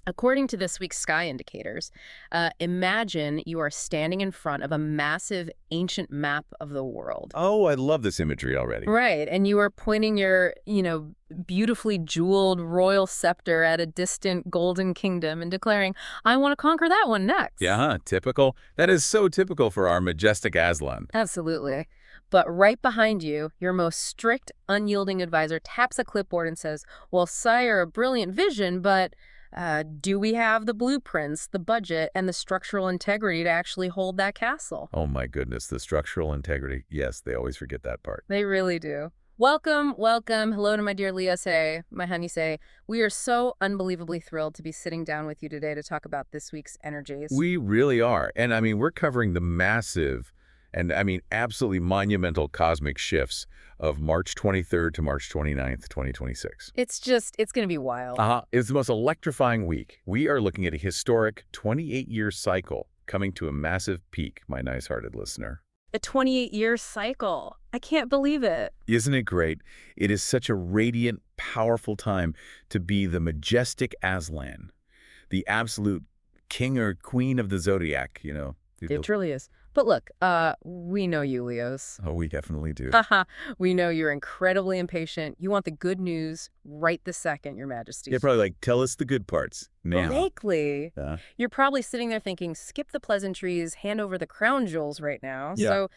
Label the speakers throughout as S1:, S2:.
S1: According to this week's sky indicators, imagine you are standing in front of a massive ancient map of the world.
S2: Oh, I love this imagery already.
S1: Right, and you are pointing your, beautifully jeweled royal scepter at a distant golden kingdom and declaring, I want to conquer that one next.
S2: Yeah, huh? Typical. That is so typical for our majestic Aslan.
S1: Absolutely. But right behind you, your most strict, unyielding advisor taps a clipboard and says, well, sire, a brilliant vision, but do we have the blueprints, the budget, and the structural integrity to actually hold that castle?
S2: Oh my goodness, the structural integrity. Yes, they always forget that part.
S1: They really do. Welcome, welcome. Hello to my dear Leah say, my honey say. We are so unbelievably thrilled to be sitting down with you today to talk about this week's energies.
S2: We really are. And I mean, we're covering the massive and I mean, absolutely monumental cosmic shifts of March 23rd to March 29th, 2026.
S1: It's going to be wild.
S2: It's the most electrifying week. We are looking at a historic 28-year cycle coming to a massive peak, my nice-hearted listener.
S1: A 28-year cycle. I can't believe it.
S2: Isn't it great? It is such a radiant, powerful time to be the majestic Aslan, the absolute king or queen of the Zodiac, you know.
S1: It truly is. But look, we know you, Leos.
S2: Oh, we definitely do.
S1: Haha, we know you're incredibly impatient. You want the good news right this second, Your Majesty.
S2: You're probably like, tell us the good parts now.
S1: Likely. You're probably sitting there thinking, skip the pleasantries, hand over the crown jewels right now.
S2: Yeah.
S1: So,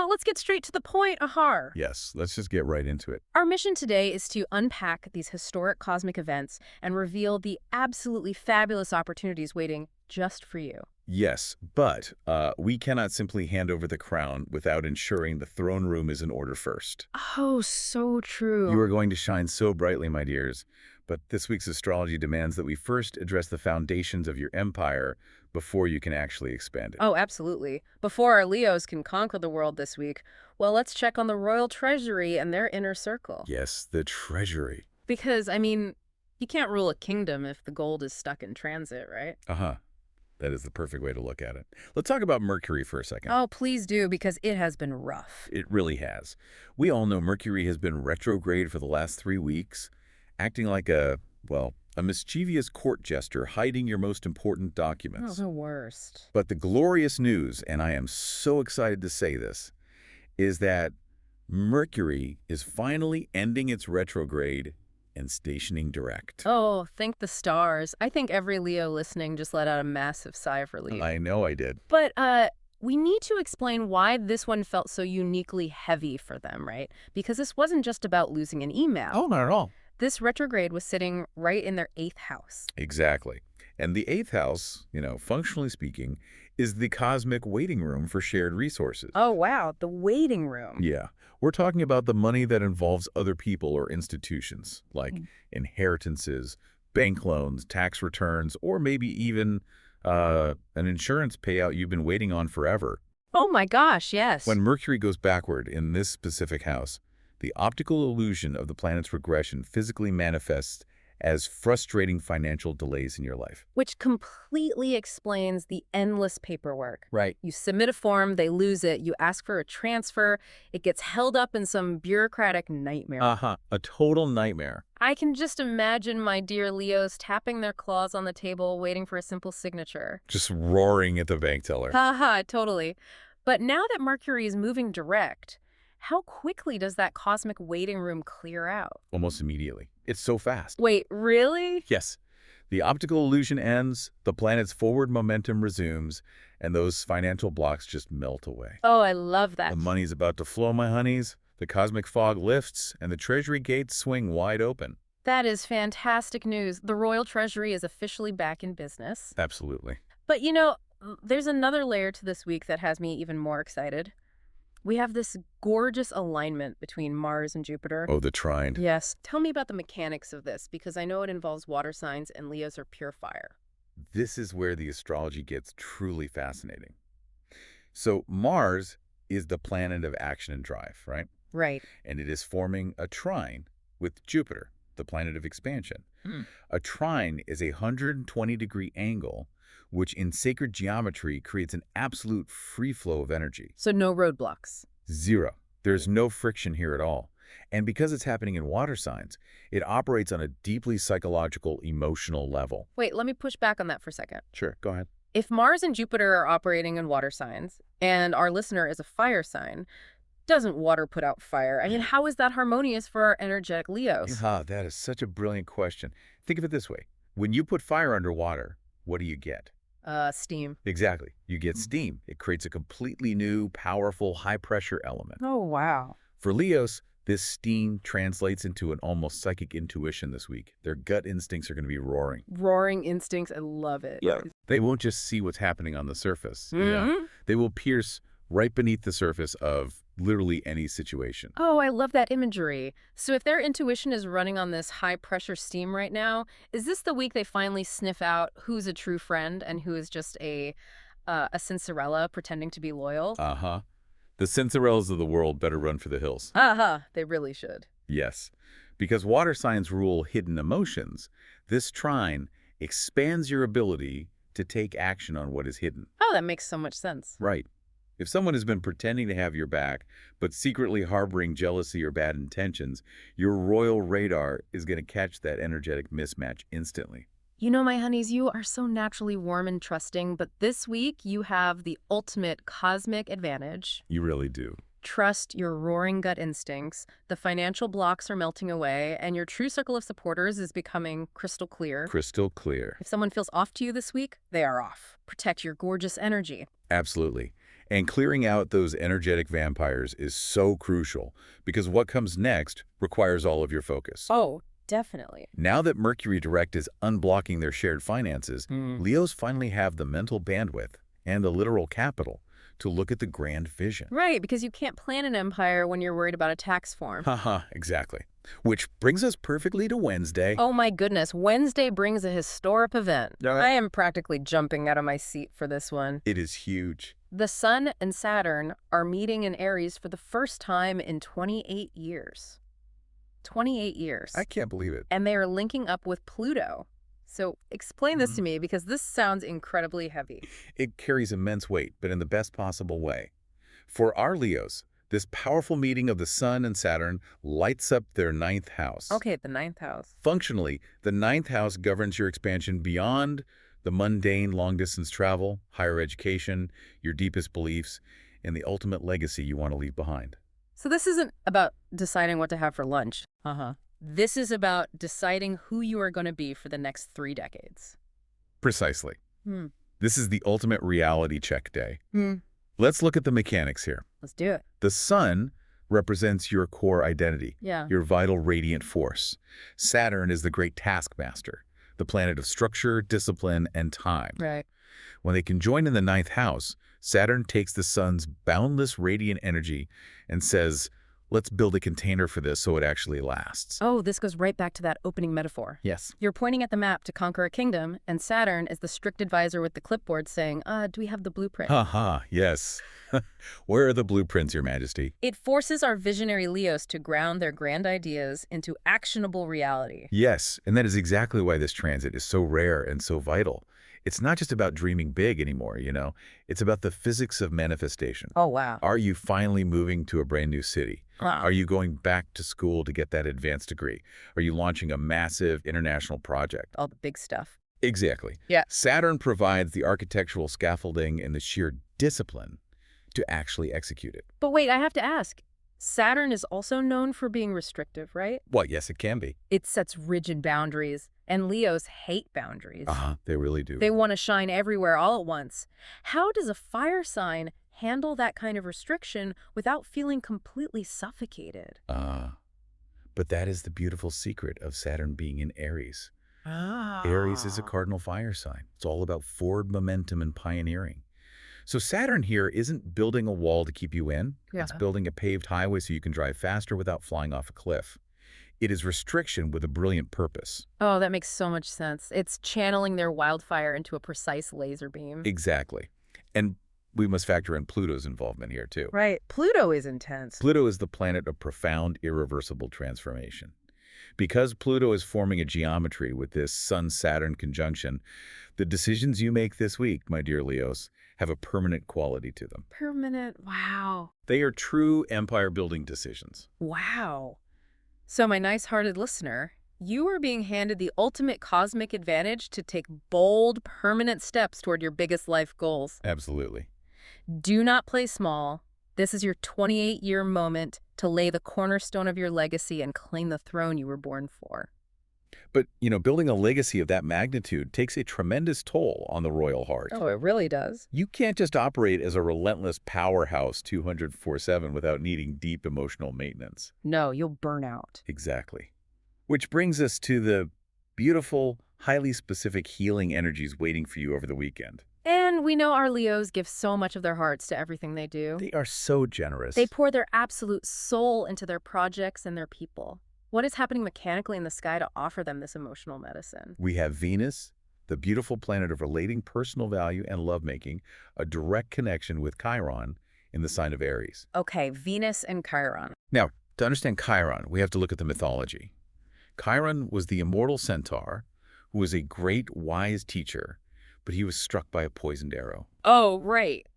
S1: let's get straight to the point, Ahar.
S2: Yes, let's just get right into it.
S1: Our mission today is to unpack these historic cosmic events and reveal the absolutely fabulous opportunities waiting just for you.
S2: Yes, but we cannot simply hand over the crown without ensuring the throne room is in order first.
S1: Oh, so true.
S2: You are going to shine so brightly, my dears, but this week's astrology demands that we first address the foundations of your empire before you can actually expand it.
S1: Oh, absolutely. Before our Leos can conquer the world this week, well, let's check on the royal treasury and their inner circle.
S2: Yes, the treasury.
S1: Because, you can't rule a kingdom if the gold is stuck in transit, right?
S2: That is the perfect way to look at it. Let's talk about Mercury for a second.
S1: Oh, please do, because it has been rough.
S2: It really has. We all know Mercury has been retrograde for the last 3 weeks, acting like a mischievous court jester hiding your most important documents.
S1: Oh, the worst.
S2: But the glorious news, and I am so excited to say this, is that Mercury is finally ending its retrograde and stationing direct.
S1: Oh, thank the stars. I think every Leo listening just let out a massive sigh of relief.
S2: I know I did.
S1: But we need to explain why this one felt so uniquely heavy for them, right? Because this wasn't just about losing an email.
S2: Oh, not at all.
S1: This retrograde was sitting right in their 8th house.
S2: Exactly. And the 8th house, functionally speaking, is the cosmic waiting room for shared resources.
S1: Oh, wow. The waiting room.
S2: Yeah. We're talking about the money that involves other people or institutions, like inheritances, bank loans, tax returns, or maybe even an insurance payout you've been waiting on forever.
S1: Oh my gosh, yes.
S2: When Mercury goes backward in this specific house, the optical illusion of the planet's regression physically manifests as frustrating financial delays in your life.
S1: Which completely explains the endless paperwork.
S2: Right.
S1: You submit a form, they lose it, you ask for a transfer, it gets held up in some bureaucratic nightmare.
S2: A total nightmare.
S1: I can just imagine my dear Leos tapping their claws on the table, waiting for a simple signature.
S2: Just roaring at the bank teller.
S1: Totally. But now that Mercury is moving direct, how quickly does that cosmic waiting room clear out?
S2: Almost immediately. It's so fast.
S1: Wait, really?
S2: Yes. The optical illusion ends, the planet's forward momentum resumes, and those financial blocks just melt away.
S1: Oh, I love that.
S2: The money's about to flow, my honeys. The cosmic fog lifts, and the treasury gates swing wide open.
S1: That is fantastic news. The royal treasury is officially back in business.
S2: Absolutely.
S1: But, there's another layer to this week that has me even more excited. We have this gorgeous alignment between Mars and Jupiter.
S2: Oh, the trine.
S1: Yes. Tell me about the mechanics of this, because I know it involves water signs and Leos are pure fire.
S2: This is where the astrology gets truly fascinating. So Mars is the planet of action and drive, right?
S1: Right.
S2: And it is forming a trine with Jupiter, the planet of expansion. A trine is a 120-degree angle, which in sacred geometry creates an absolute free flow of energy.
S1: So no roadblocks.
S2: Zero. There's no friction here at all. And because it's happening in water signs, it operates on a deeply psychological, emotional level.
S1: Wait, let me push back on that for a second.
S2: Sure, go ahead.
S1: If Mars and Jupiter are operating in water signs, and our listener is a fire sign, doesn't water put out fire? I mean, how is that harmonious for our energetic Leos?
S2: Yeah, that is such a brilliant question. Think of it this way. When you put fire underwater, what do you get?
S1: Steam.
S2: Exactly. You get steam. It creates a completely new, powerful, high-pressure element.
S1: Oh, wow.
S2: For Leos, this steam translates into an almost psychic intuition this week. Their gut instincts are going to be roaring.
S1: Roaring instincts. I love it.
S2: Yeah. They won't just see what's happening on the surface.
S1: Mhm.
S2: They will pierce right beneath the surface of literally any situation.
S1: Oh, I love that imagery. So if their intuition is running on this high-pressure steam right now, is this the week they finally sniff out who's a true friend and who is just a Cinderella pretending to be loyal?
S2: Uh-huh. The Cinderellas of the world better run for the hills.
S1: They really should.
S2: Yes. Because water signs rule hidden emotions, this trine expands your ability to take action on what is hidden.
S1: Oh, that makes so much sense.
S2: Right. If someone has been pretending to have your back, but secretly harboring jealousy or bad intentions, your royal radar is going to catch that energetic mismatch instantly.
S1: You know, my honeys, you are so naturally warm and trusting, but this week you have the ultimate cosmic advantage.
S2: You really do.
S1: Trust your roaring gut instincts, the financial blocks are melting away, and your true circle of supporters is becoming crystal clear.
S2: Crystal clear.
S1: If someone feels off to you this week, they are off. Protect your gorgeous energy.
S2: Absolutely. And clearing out those energetic vampires is so crucial because what comes next requires all of your focus.
S1: Oh, definitely.
S2: Now that Mercury direct is unblocking their shared finances, Leos finally have the mental bandwidth and the literal capital to look at the grand vision.
S1: Right, because you can't plan an empire when you're worried about a tax form.
S2: Haha, exactly. Which brings us perfectly to Wednesday.
S1: Oh my goodness, Wednesday brings a historic event. I am practically jumping out of my seat for this one.
S2: It is huge.
S1: The Sun and Saturn are meeting in Aries for the first time in 28 years. 28 years.
S2: I can't believe it.
S1: And they are linking up with Pluto. So explain this to me, because this sounds incredibly heavy.
S2: It carries immense weight, but in the best possible way. For our Leos, this powerful meeting of the Sun and Saturn lights up their ninth house.
S1: Okay, the ninth house.
S2: Functionally, the ninth house governs your expansion beyond the mundane long-distance travel, higher education, your deepest beliefs, and the ultimate legacy you want to leave behind.
S1: So this isn't about deciding what to have for lunch. This is about deciding who you are going to be for the next 3 decades.
S2: Precisely. This is the ultimate reality check day. Let's look at the mechanics here.
S1: Let's do it.
S2: The Sun represents your core identity,
S1: Yeah.
S2: your vital radiant force. Saturn is the great taskmaster, the planet of structure, discipline, and time.
S1: Right.
S2: When they conjoin in the ninth house, Saturn takes the Sun's boundless radiant energy and says, let's build a container for this so it actually lasts.
S1: Oh, this goes right back to that opening metaphor.
S2: Yes.
S1: You're pointing at the map to conquer a kingdom, and Saturn is the strict advisor with the clipboard saying, do we have the blueprint?
S2: Haha, yes. Where are the blueprints, Your Majesty?
S1: It forces our visionary Leos to ground their grand ideas into actionable reality.
S2: Yes, and that is exactly why this transit is so rare and so vital. It's not just about dreaming big anymore, you know. It's about the physics of manifestation.
S1: Oh, wow.
S2: Are you finally moving to a brand new city?
S1: Wow.
S2: Are you going back to school to get that advanced degree? Are you launching a massive international project?
S1: All the big stuff.
S2: Exactly.
S1: Yeah.
S2: Saturn provides the architectural scaffolding and the sheer discipline to actually execute it.
S1: But wait, I have to ask. Saturn is also known for being restrictive, right?
S2: Well, yes, it can be.
S1: It sets rigid boundaries, and Leos hate boundaries.
S2: They really do.
S1: They want to shine everywhere all at once. How does a fire sign handle that kind of restriction without feeling completely suffocated?
S2: But that is the beautiful secret of Saturn being in Aries. Aries is a cardinal fire sign. It's all about forward momentum and pioneering. So Saturn here isn't building a wall to keep you in.
S1: Yeah.
S2: It's building a paved highway so you can drive faster without flying off a cliff. It is restriction with a brilliant purpose.
S1: Oh, that makes so much sense. It's channeling their wildfire into a precise laser beam.
S2: Exactly. And we must factor in Pluto's involvement here, too.
S1: Right. Pluto is intense.
S2: Pluto is the planet of profound, irreversible transformation. Because Pluto is forming a geometry with this Sun-Saturn conjunction, the decisions you make this week, my dear Leos, have a permanent quality to them.
S1: Permanent. Wow.
S2: They are true empire-building decisions.
S1: Wow. So my nice-hearted listener, you are being handed the ultimate cosmic advantage to take bold, permanent steps toward your biggest life goals.
S2: Absolutely.
S1: Do not play small. This is your 28-year moment to lay the cornerstone of your legacy and claim the throne you were born for.
S2: But, building a legacy of that magnitude takes a tremendous toll on the royal heart.
S1: Oh, it really does.
S2: You can't just operate as a relentless powerhouse 204/7 without needing deep emotional maintenance.
S1: No, you'll burn out.
S2: Exactly. Which brings us to the beautiful, highly specific healing energies waiting for you over the weekend.
S1: And we know our Leos give so much of their hearts to everything they do.
S2: They are so generous.
S1: They pour their absolute soul into their projects and their people. What is happening mechanically in the sky to offer them this emotional medicine?
S2: We have Venus, the beautiful planet of relating personal value and lovemaking, a direct connection with Chiron in the sign of Aries.
S1: Okay, Venus and Chiron.
S2: Now, to understand Chiron, we have to look at the mythology. Chiron was the immortal centaur who was a great, wise teacher, but he was struck by a poisoned arrow.
S1: Oh, right.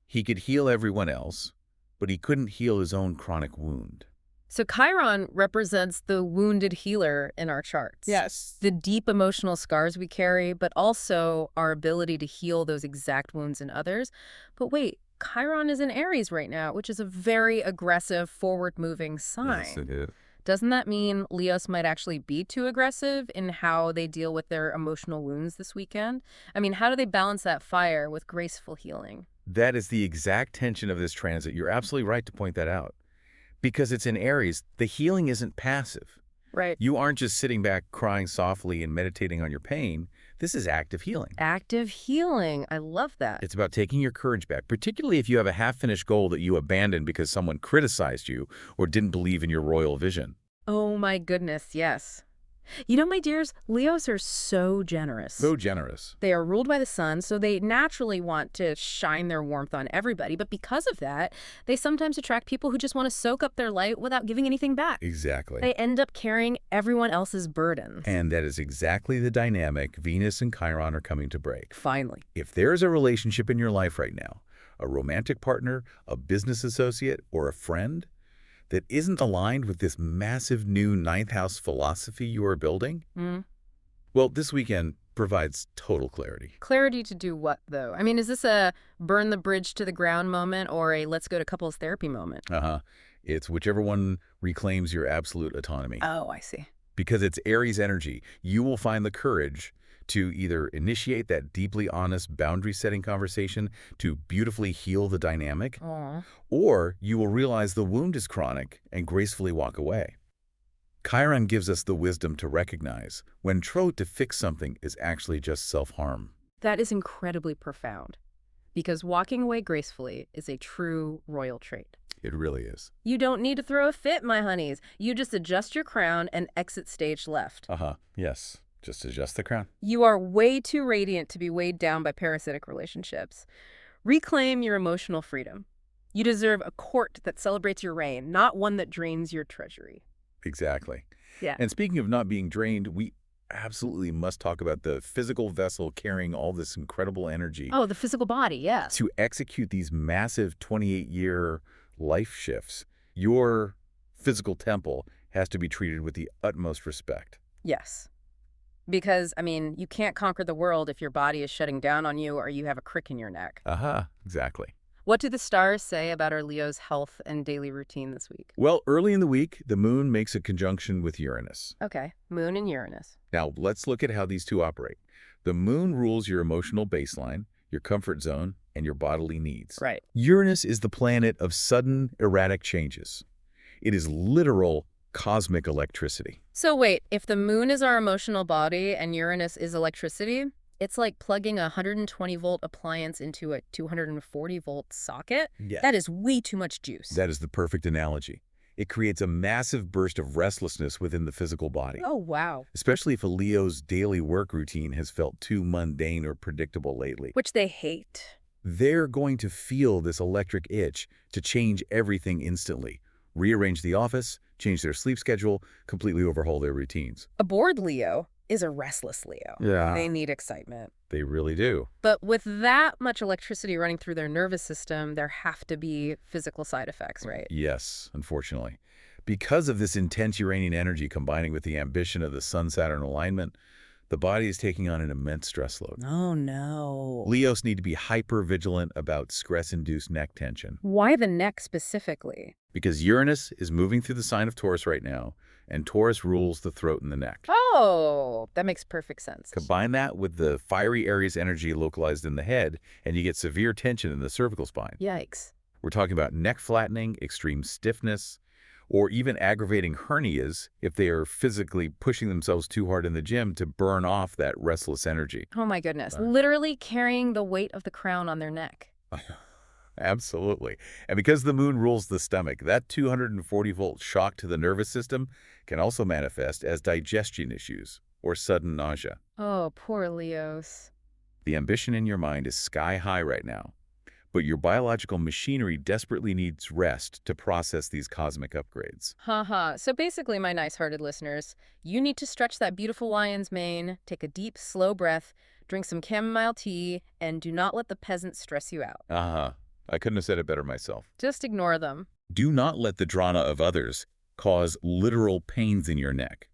S2: He could heal everyone else, but he couldn't heal his own chronic wound.
S1: So Chiron represents the wounded healer in our charts.
S2: Yes.
S1: The deep emotional scars we carry, but also our ability to heal those exact wounds in others. But wait, Chiron is in Aries right now, which is a very aggressive, forward-moving sign.
S2: Yes, it is.
S1: Doesn't that mean Leos might actually be too aggressive in how they deal with their emotional wounds this weekend? I mean, how do they balance that fire with graceful healing?
S2: That is the exact tension of this transit. You're absolutely right to point that out. Because it's in Aries, the healing isn't passive.
S1: Right.
S2: You aren't just sitting back crying softly and meditating on your pain. This is active healing.
S1: Active healing. I love that.
S2: It's about taking your courage back, particularly if you have a half-finished goal that you abandoned because someone criticized you or didn't believe in your royal vision.
S1: Oh my goodness, yes. You know, my dears, Leos are so generous.
S2: So generous.
S1: They are ruled by the sun, so they naturally want to shine their warmth on everybody. But because of that, they sometimes attract people who just want to soak up their light without giving anything back.
S2: Exactly.
S1: They end up carrying everyone else's burdens.
S2: And that is exactly the dynamic Venus and Chiron are coming to break.
S1: Finally.
S2: If there's a relationship in your life right now, a romantic partner, a business associate, or a friend that isn't aligned with this massive new ninth house philosophy you are building, well, this weekend provides total clarity.
S1: Clarity to do what, though? I mean, is this a burn the bridge to the ground moment or a let's go to couples therapy moment?
S2: It's whichever one reclaims your absolute autonomy.
S1: Oh, I see.
S2: Because it's Aries energy, you will find the courage to either initiate that deeply honest boundary-setting conversation to beautifully heal the dynamic, or you will realize the wound is chronic and gracefully walk away. Chiron gives us the wisdom to recognize when trod to fix something is actually just self-harm.
S1: That is incredibly profound, because walking away gracefully is a true royal trait.
S2: It really is.
S1: You don't need to throw a fit, my honeys. You just adjust your crown and exit stage left.
S2: Yes. Just adjust the crown.
S1: You are way too radiant to be weighed down by parasitic relationships. Reclaim your emotional freedom. You deserve a court that celebrates your reign, not one that drains your treasury.
S2: Exactly.
S1: Yeah.
S2: And speaking of not being drained, we absolutely must talk about the physical vessel carrying all this incredible energy.
S1: Oh, the physical body, yes.
S2: To execute these massive 28-year life shifts, your physical temple has to be treated with the utmost respect.
S1: Yes. Because, I mean, you can't conquer the world if your body is shutting down on you or you have a crick in your neck.
S2: Exactly.
S1: What do the stars say about our Leo's health and daily routine this week?
S2: Well, early in the week, the moon makes a conjunction with Uranus.
S1: Okay, moon and Uranus.
S2: Now, let's look at how these two operate. The moon rules your emotional baseline, your comfort zone, and your bodily needs.
S1: Right.
S2: Uranus is the planet of sudden, erratic changes. It is literal cosmic electricity.
S1: So wait, if the moon is our emotional body and Uranus is electricity, it's like plugging a 120-volt appliance into a 240-volt socket?
S2: Yeah.
S1: That is way too much juice.
S2: That is the perfect analogy. It creates a massive burst of restlessness within the physical body.
S1: Oh, wow.
S2: Especially if a Leo's daily work routine has felt too mundane or predictable lately.
S1: Which they hate.
S2: They're going to feel this electric itch to change everything instantly. Rearrange the office, change their sleep schedule, completely overhaul their routines.
S1: A bored Leo is a restless Leo.
S2: Yeah.
S1: They need excitement.
S2: They really do.
S1: But with that much electricity running through their nervous system, there have to be physical side effects, right?
S2: Yes, unfortunately. Because of this intense Uranian energy combining with the ambition of the Sun-Saturn alignment, the body is taking on an immense stress load.
S1: Oh, no.
S2: Leos need to be hyper-vigilant about stress-induced neck tension.
S1: Why the neck specifically?
S2: Because Uranus is moving through the sign of Taurus right now, and Taurus rules the throat and the neck.
S1: Oh, that makes perfect sense.
S2: Combine that with the fiery Aries energy localized in the head, and you get severe tension in the cervical spine.
S1: Yikes.
S2: We're talking about neck flattening, extreme stiffness, or even aggravating hernias if they are physically pushing themselves too hard in the gym to burn off that restless energy.
S1: Oh my goodness. Literally carrying the weight of the crown on their neck.
S2: Absolutely. And because the moon rules the stomach, that 240-volt shock to the nervous system can also manifest as digestion issues or sudden nausea.
S1: Oh, poor Leos.
S2: The ambition in your mind is sky high right now, but your biological machinery desperately needs rest to process these cosmic upgrades.
S1: Haha. So basically, my nice-hearted listeners, you need to stretch that beautiful lion's mane, take a deep, slow breath, drink some chamomile tea, and do not let the peasants stress you out.
S2: I couldn't have said it better myself.
S1: Just ignore them.
S2: Do not let the drama of others cause literal pains in your neck.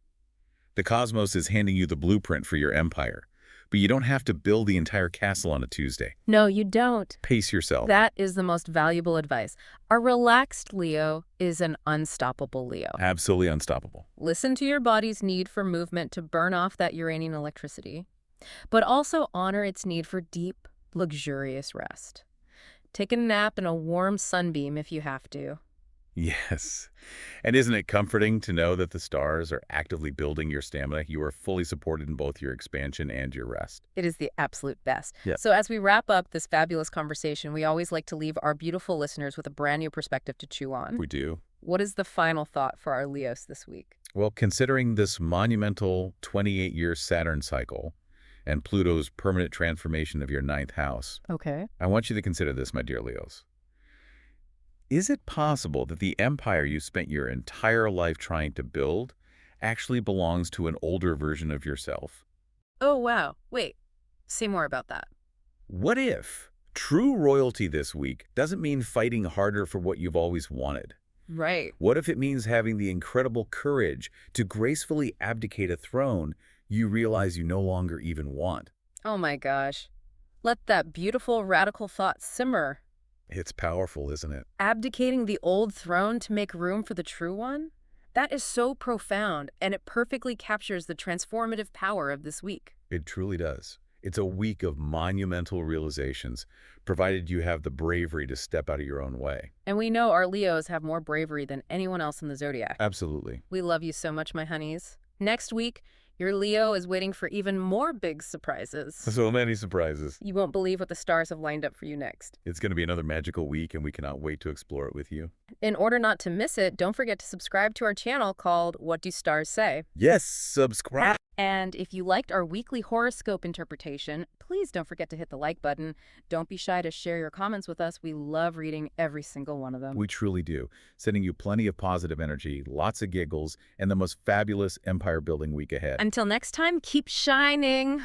S2: The cosmos is handing you the blueprint for your empire, but you don't have to build the entire castle on a Tuesday.
S1: No, you don't.
S2: Pace yourself.
S1: That is the most valuable advice. A relaxed Leo is an unstoppable Leo.
S2: Absolutely unstoppable.
S1: Listen to your body's need for movement to burn off that Uranian electricity, but also honor its need for deep, luxurious rest. Take a nap in a warm sunbeam if you have to.
S2: Yes. And isn't it comforting to know that the stars are actively building your stamina? You are fully supported in both your expansion and your rest.
S1: It is the absolute best.
S2: Yeah.
S1: So as we wrap up this fabulous conversation, we always like to leave our beautiful listeners with a brand new perspective to chew on.
S2: We do.
S1: What is the final thought for our Leos this week?
S2: Well, considering this monumental 28-year Saturn cycle and Pluto's permanent transformation of your ninth house,
S1: Okay.
S2: I want you to consider this, my dear Leos. Is it possible that the empire you spent your entire life trying to build actually belongs to an older version of yourself?
S1: Oh, wow. Wait. Say more about that.
S2: What if true royalty this week doesn't mean fighting harder for what you've always wanted?
S1: Right.
S2: What if it means having the incredible courage to gracefully abdicate a throne you realize you no longer even want?
S1: Oh my gosh. Let that beautiful radical thought simmer.
S2: It's powerful, isn't it?
S1: Abdicating the old throne to make room for the true one? That is so profound, and it perfectly captures the transformative power of this week.
S2: It truly does. It's a week of monumental realizations, provided you have the bravery to step out of your own way.
S1: And we know our Leos have more bravery than anyone else in the Zodiac.
S2: Absolutely.
S1: We love you so much, my honeys. Next week, your Leo is waiting for even more big surprises.
S2: So many surprises.
S1: You won't believe what the stars have lined up for you next.
S2: It's going to be another magical week, and we cannot wait to explore it with you.
S1: In order not to miss it, don't forget to subscribe to our channel called What Do Stars Say?
S2: Yes, subscribe.
S1: And if you liked our weekly horoscope interpretation, please don't forget to hit the like button. Don't be shy to share your comments with us. We love reading every single one of them.
S2: We truly do. Sending you plenty of positive energy, lots of giggles, and the most fabulous empire-building week ahead.
S1: Until next time, keep shining.